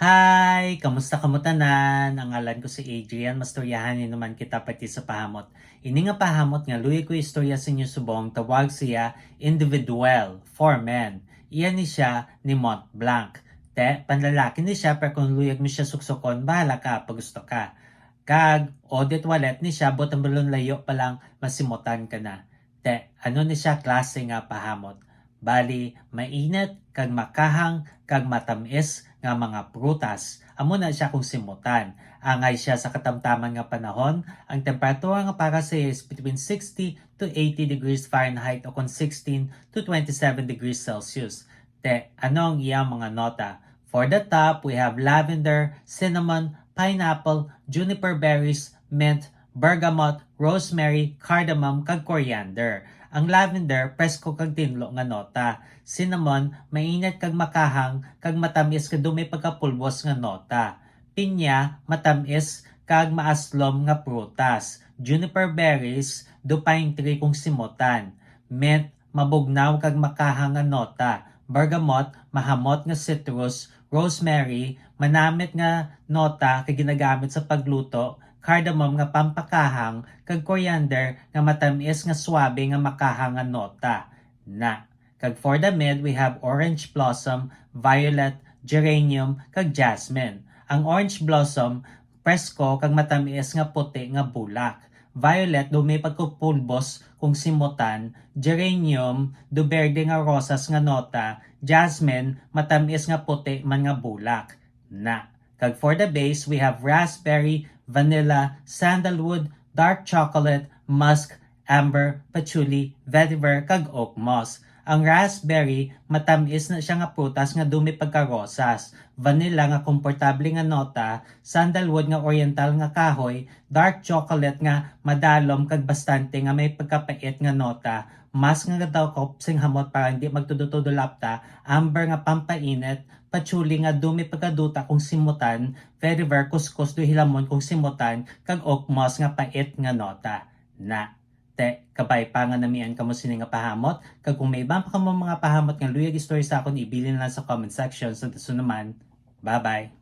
Hi! Kamusta kamutanan? Ang ngalan ko si Adrian. Mastoryahan naman kita pati sa pahamot. Ini nga pahamot nga luwi ko istorya sa inyo subong tawag siya individual for men. Iyan ni siya ni Mont Blanc. Panlalaki ni siya pero kung luyag mo siya suksokon, bahala ka pag gusto ka. Kag audit wallet ni siya bot ang balon layo pa lang masimutan ka na. Ano ni siya klase nga pahamot? Bali, mainit kag makahang kag matamis nga mga prutas. Amo na siya kung simutan. Angay siya sa katamtaman nga panahon. Ang temperatura nga para sa is between 60 to 80 degrees Fahrenheit o kung 16 to 27 degrees Celsius. Ano ang iyang mga nota? For the top, we have lavender, cinnamon, pineapple, juniper berries, mint, bergamot, rosemary, cardamom, kag coriander. Ang lavender, presko kag tinlo nga nota. Cinnamon, mainit kag makahang, kag matamis kag dumi pagkapulbos nga nota. Pinya, matamis kag maaslom nga prutas. Juniper berries, do pine tree kung simutan. Mint, mabugnaw kag makahang nga nota. Bergamot, mahamot nga citrus. Rosemary, manamit nga nota kay ginagamit sa pagluto. Cardamom nga pampakahang, kag coriander nga matamis nga swabe nga makahang nga nota. Kag for the mid, we have orange blossom, violet, geranium, kag jasmine. Ang orange blossom, presko kag matamis nga puti nga bulak. Violet, do may pagkupulbos kung simutan. Geranium, do berde nga rosas nga nota. Jasmine, matamis nga puti man nga bulak. Kag for the base, we have raspberry, vanilla, sandalwood, dark chocolate, musk, amber, patchouli, vetiver, kag oak moss. Ang raspberry, matamis na siya nga prutas nga dumi pagkarosas. Vanilla nga komportable nga nota, sandalwood nga oriental nga kahoy, dark chocolate nga madalom kag bastante nga may pagkapait nga nota, musk nga daw kopsing hamot para hindi magtudutudulapta, amber nga pampainit, patchouli nga dumi pagkaduta kung simutan, vetiver kuskus do hilamon kung simutan, kag oak moss nga pait nga nota. Kabay pa nga namian kamo sini nga pahamot. Kag kung may ibang pa kamo mga pahamot nga luyag story sa akon, ibili na lang sa comment section. So naman, bye-bye.